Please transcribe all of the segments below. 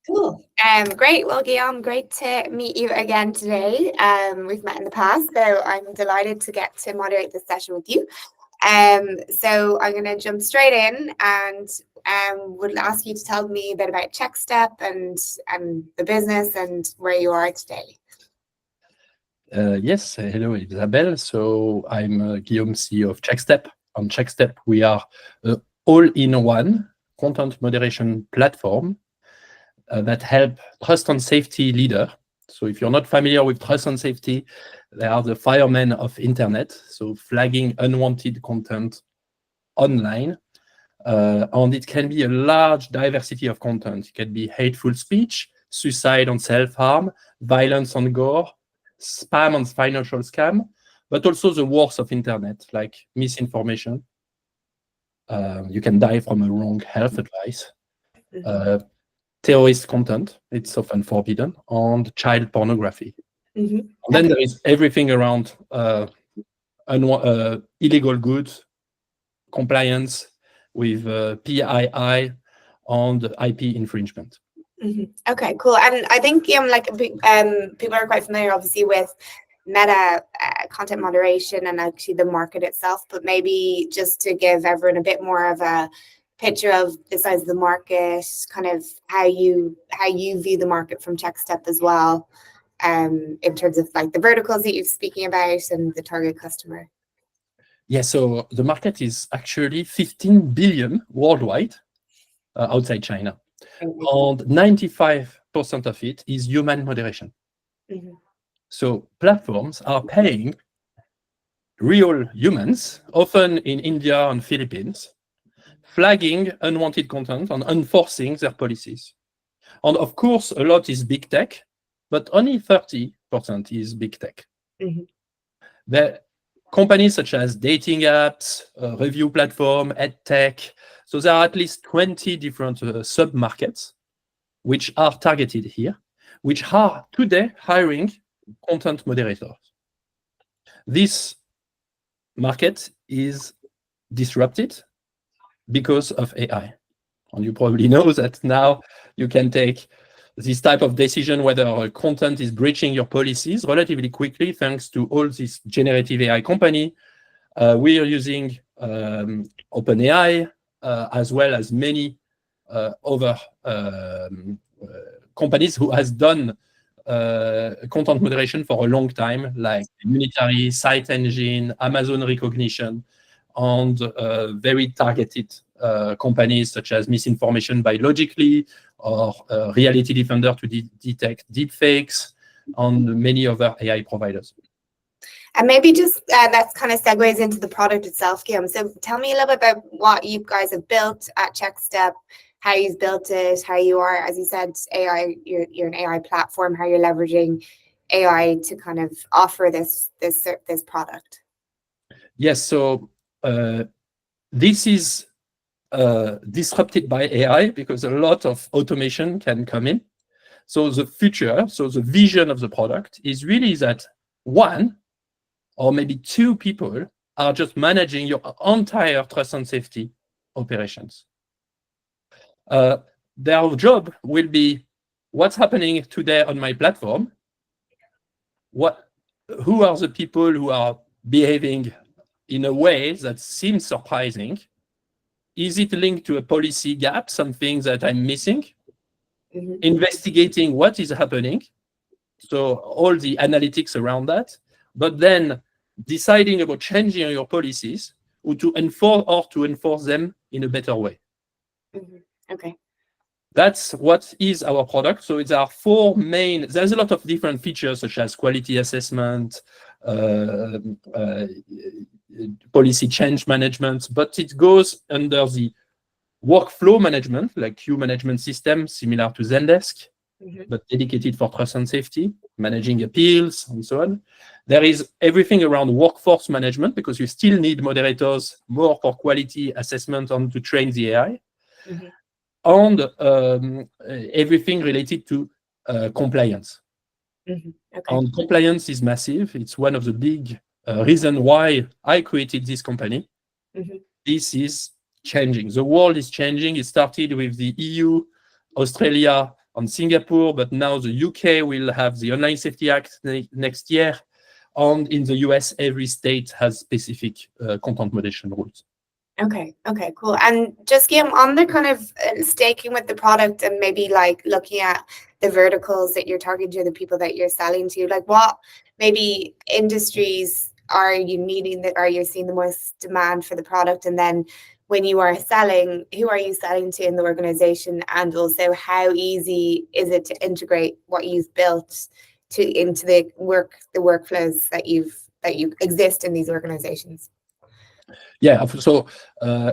Cool. Great. Well, Guillaume, great to meet you again today. We've met in the past, so I'm delighted to get to moderate this session with you. So I'm going to jump straight in and would ask you to tell me a bit about Checkstep and the business and where you are today. Yes, hello, Isabelle. So I'm Guillaume, CEO of Checkstep. On Checkstep, we are an all-in-one content moderation platform that help trust and safety leader. So if you're not familiar with trust and safety, they are the firemen of internet. So flagging unwanted content online. And it can be a large diversity of content. It can be hateful speech, suicide and self-harm, violence and gore, spam and financial scam, but also the worst of internet, like misinformation. You can die from a wrong health advice. Terrorist content, it's often forbidden, and child pornography. And then there is everything around illegal goods, compliance with PII, and IP infringement. Okay, cool. And I think people are quite familiar, obviously, with Meta content moderation and actually the market itself. But maybe just to give everyone a bit more of a picture of the size of the market, kind of how you view the market from Checkstep as well, in terms of like the verticals that you're speaking about and the target customer. Yeah, so the market is actually 15 billion worldwide outside China. And 95% of it is human moderation. So platforms are paying real humans, often in India and Philippines, flagging unwanted content and enforcing their policies. And of course, a lot is big tech, but only 30% is big tech. The companies such as dating apps, review platform, ed tech. So there are at least 20 different sub-markets which are targeted here, which are today hiring content moderators. This market is disrupted because of AI. And you probably know that now you can take this type of decision whether a content is breaching your policies relatively quickly thanks to all this generative AI company. We are using OpenAI as well as many other companies who has done content moderation for a long time, like Unitary, Site Engine, Amazon Recognition, and very targeted companies such as Misinformation by Logically or Reality Defender to detect deepfakes, and many other AI providers. And maybe just that kind of segues into the product itself, Guillaume. So tell me a little bit about what you guys have built at Checkstep, how you've built it, how you are, as you said, AI. You're an AI platform. How you're leveraging AI to kind of offer this product. Yes. So this is disrupted by AI because a lot of automation can come in. So the future, so the vision of the product is really that one or maybe two people are just managing your entire trust and safety operations. Their job will be what's happening today on my platform, who are the people who are behaving in a way that seems surprising. Is it linked to a policy gap, something that I'm missing? Investigating what is happening, so all the analytics around that, but then deciding about changing your policies or to enforce them in a better way. Okay. That's what is our product. So there are four main, there's a lot of different features such as quality assessment, policy change management, but it goes under the workflow management, like queue management system, similar to Zendesk, but dedicated for trust and safety, managing appeals, and so on. There is everything around workforce management, because you still need moderators more for quality assessment and to train the AI. And everything related to compliance. Okay. And compliance is massive. It's one of the big reasons why I created this company. This is changing. The world is changing. It started with the EU, Australia, on Singapore, but now the UK will have the Online Safety Act next year. And in the US, every state has specific content moderation rules. Okay, cool. And just Guillaume, on the kind of staking with the product and maybe like looking at the verticals that you're targeting to, the people that you're selling to, like what maybe industries are you needing that, are you seeing the most demand for the product? And then when you are selling, who are you selling to in the organization? And also how easy is it to integrate what you've built into the workflows that you exist in these organizations? Yeah, so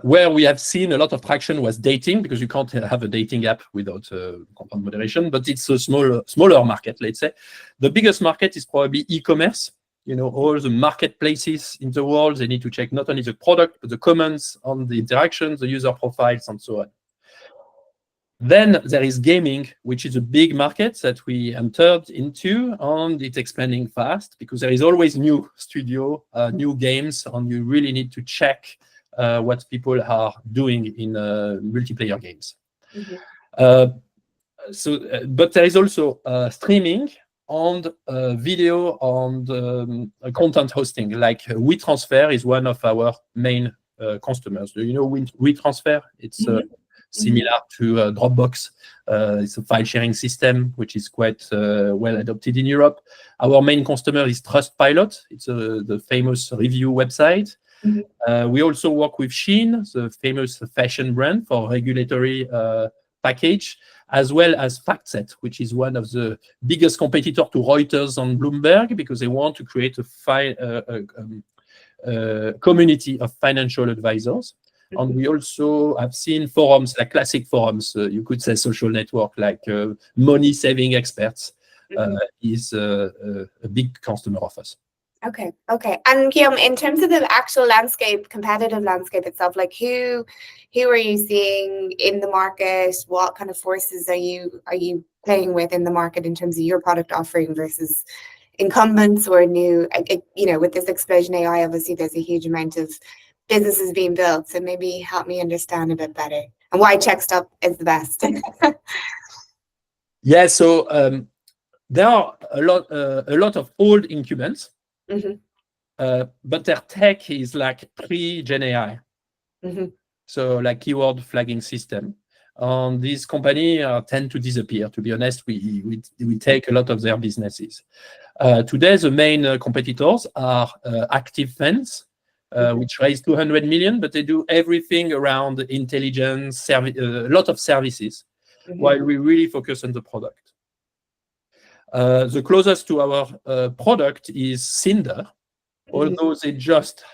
where we have seen a lot of traction was dating, because you can't have a dating app without content moderation, but it's a smaller market, let's say. The biggest market is probably e-commerce. All the marketplaces in the world, they need to check not only the product, but the comments on the interactions, the user profiles, and so on. Then there is gaming, which is a big market that we entered into, and it's expanding fast because there is always new studio, new games, and you really need to check what people are doing in multiplayer games. Mm-hmm. But there is also streaming and video and content hosting. Like WeTransfer is one of our main customers. Do you know WeTransfer? It's similar to Dropbox. It's a file sharing system, which is quite well adopted in Europe. Our main customer is Trustpilot. It's the famous review website. Mm-hmm. We also work with Shein, the famous fashion brand, for regulatory package, as well as FactSet, which is one of the biggest competitors to Reuters and Bloomberg, because they want to create a community of financial advisors. Mm-hmm. And we also have seen forums, like classic forums, you could say social network, like Money Saving Experts. Mm-hmm. Is a big customer of us. Okay. And Guillaume, in terms of the actual landscape, competitive landscape itself, like who are you seeing in the market? What kind of forces are you playing with in the market in terms of your product offering versus incumbents or new? With this explosion of AI, obviously there's a huge amount of businesses being built. So maybe help me understand a bit better and why Checkstep is the best. Yeah. So there are a lot of old incumbents. Mm-hmm. But their tech is like pre-Gen AI. Mm-hmm. So like keyword flagging system. These companies tend to disappear. To be honest, we take a lot of their businesses. Today, the main competitors are Active Fence, which raised 200 million, but they do everything around intelligence, a lot of services, mm-hmm. while we really focus on the product. The closest to our product is Cinder, mm-hmm. although they just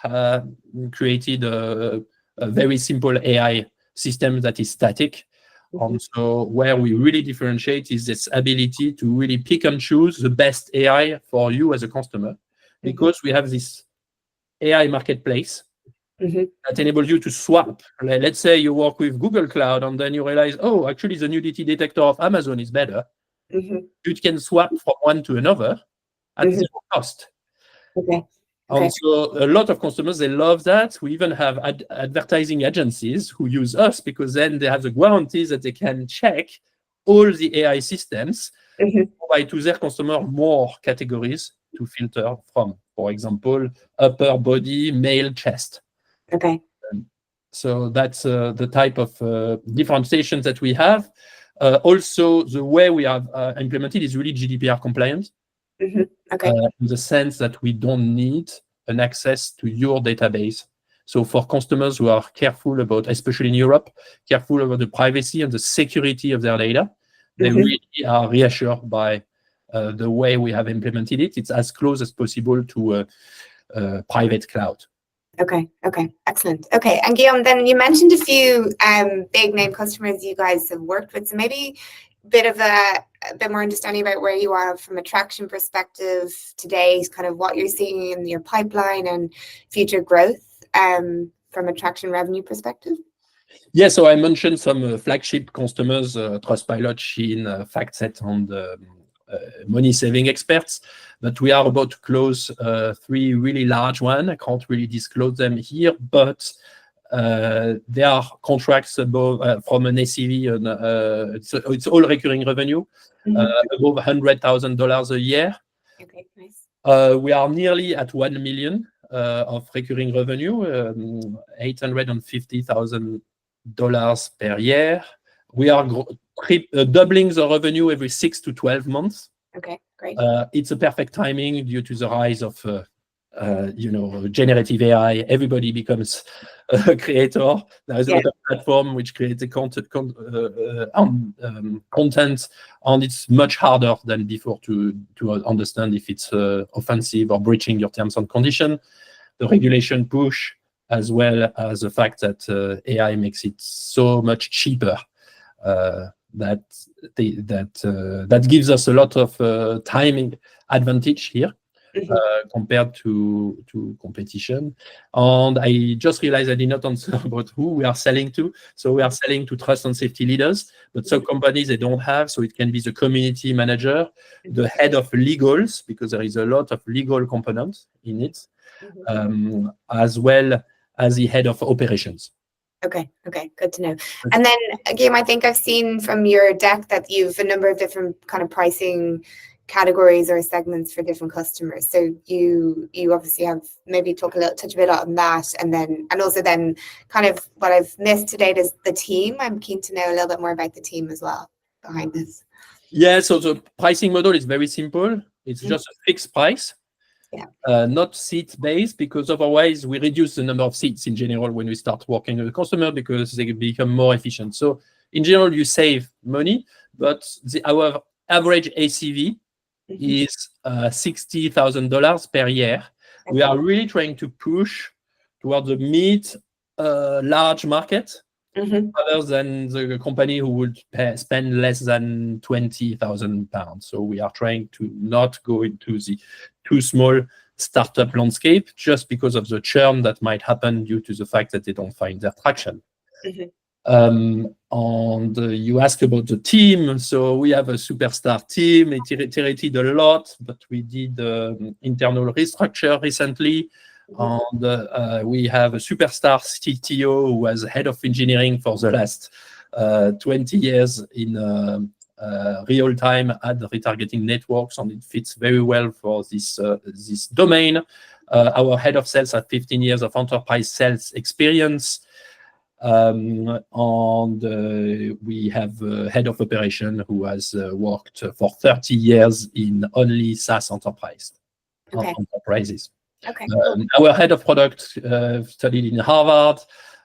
created a very simple AI system that is static. Mm-hmm. And so where we really differentiate is this ability to really pick and choose the best AI for you as a customer, because mm-hmm. we have this AI marketplace mm-hmm. that enables you to swap. Let's say you work with Google Cloud and then you realize, oh, actually the nudity detector of Amazon is better. Mm-hmm. You can swap from one to another at mm-hmm. zero cost. Okay. And so a lot of customers, they love that. We even have advertising agencies who use us because then they have the guarantee that they can check all the AI systems, mm-hmm. provide to their customer more categories to filter from. For example, upper body, male, chest. Okay. So that's the type of differentiation that we have. Also, the way we have implemented is really GDPR compliant. Mm-hmm. Okay. In the sense that we don't need an access to your database. So for customers who are careful about, especially in Europe, careful about the privacy and the security of their data, they mm-hmm. really are reassured by the way we have implemented it. It's as close as possible to a private cloud. Okay, excellent. Okay, and Guillaume, then you mentioned a few big name customers you guys have worked with. So maybe a bit more understanding about where you are from a traction perspective today, kind of what you're seeing in your pipeline and future growth from a traction revenue perspective. Yeah, so I mentioned some flagship customers, Trustpilot, Shein, FactSet, and Money Saving Experts, but we are about to close 3 really large ones. I can't really disclose them here, but there are contracts above from an ACV, and it's all recurring revenue, above $100,000 a year. Okay, nice. We are nearly at 1 million of recurring revenue, $850,000 per year. We are doubling the revenue every 6 to 12 months. Okay, great. It's a perfect timing due to the rise of generative AI. Everybody becomes a creator. There is a lot of platform which creates the content, and it's much harder than before to understand if it's offensive or breaching your terms and conditions. The regulation push, as well as the fact that AI makes it so much cheaper, that gives us a lot of timing advantage here. Compared to competition. And I just realized I did not answer about who we are selling to. So we are selling to trust and safety leaders, but some companies they don't have. So it can be the community manager, the head of legals, because there is a lot of legal components in it, as well as the head of operations. Okay, good to know. And then again, I think I've seen from your deck that you've a number of different kind of pricing categories or segments for different customers. So you obviously have maybe touch a bit on that, and also then kind of what I've missed today is the team. I'm keen to know a little bit more about the team as well behind this. Yeah, so the pricing model is very simple. It's just a fixed price. Not seat-based, because otherwise we reduce the number of seats in general when we start working with a customer, because they become more efficient. So in general, you save money, but our average ACV is $60,000 per year. We are really trying to push towards the large market, rather than the company who would spend less than £20,000. So we are trying to not go into the too small startup landscape, just because of the churn that might happen due to the fact that they don't find their traction. And you asked about the team. So we have a superstar team. It iterated a lot, but we did internal restructure recently. And we have a superstar CTO who was head of engineering for the last 20 years in real-time ad retargeting networks, and it fits very well for this domain. Our head of sales has 15 years of enterprise sales experience. And we have a head of operation who has worked for 30 years in only SaaS enterprises. Our head of product studied in Harvard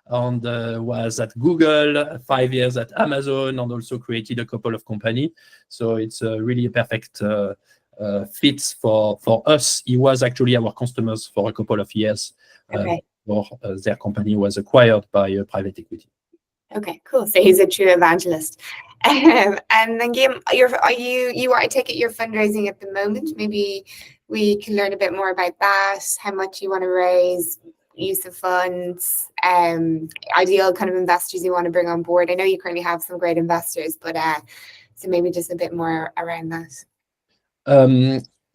and was at Google, 5 years at Amazon, and also created a couple of companies. So it's really a perfect fit for us. He was actually our customers for a couple of years. Their company was acquired by a private equity. Okay, cool. So he's a true evangelist. And then, Guillaume, I take it you're fundraising at the moment. Maybe we can learn a bit more about that, how much you want to raise, use of funds, ideal kind of investors you want to bring on board. I know you currently have some great investors, but so maybe just a bit more around that.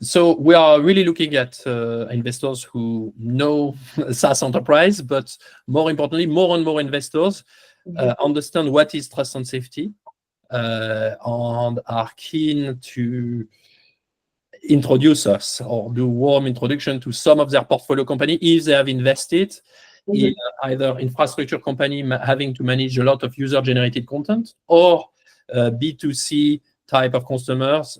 So we are really looking at investors who know SaaS enterprise, but more importantly, more and more investors understand what is trust and safety, and are keen to introduce us or do warm introduction to some of their portfolio company if they have invested in either infrastructure company having to manage a lot of user-generated content, or B2C type of customers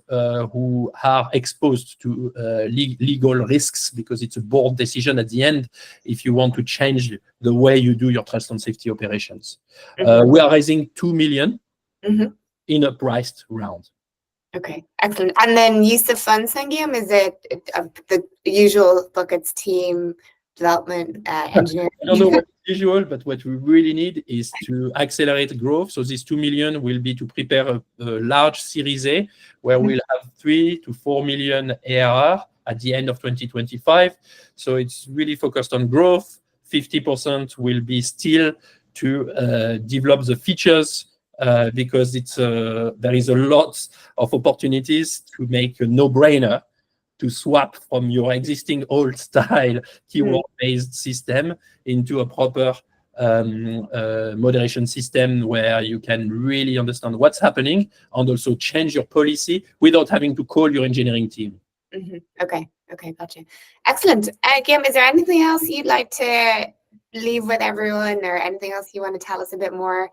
who are exposed to legal risks, because it's a board decision at the end if you want to change the way you do your trust and safety operations. We are raising 2 million in a priced round. Okay, excellent. And then use of funds, Guillaume, is it the usual buckets, team, development, engineering? I don't know what is usual, but what we really need is to accelerate growth. So this 2 million will be to prepare a large Series A, where we'll have 3 to 4 million ARR at the end of 2025. So it's really focused on growth. 50% will be still to develop the features, because there is a lot of opportunities to make a no-brainer to swap from your existing old style keyword-based system into a proper moderation system where you can really understand what's happening and also change your policy without having to call your engineering team. Okay, gotcha. Excellent. Guillaume, is there anything else you'd like to leave with everyone, or anything else you want to tell us a bit more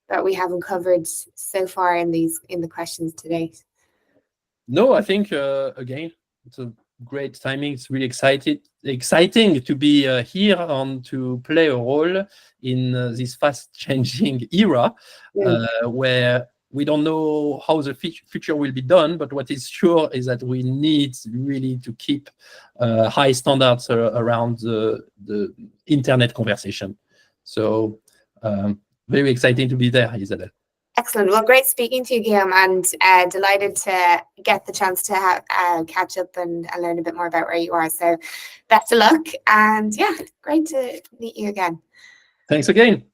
that we haven't covered so far in the questions today? No, I think again, it's a great timing. It's really exciting to be here and to play a role in this fast-changing era where we don't know how the future will be done, but what is sure is that we need really to keep high standards around the internet conversation. So very exciting to be there, Isabelle. Excellent. Well, great speaking to you, Guillaume, and delighted to get the chance to catch up and learn a bit more about where you are. So best of luck, and yeah, great to meet you again. Thanks again.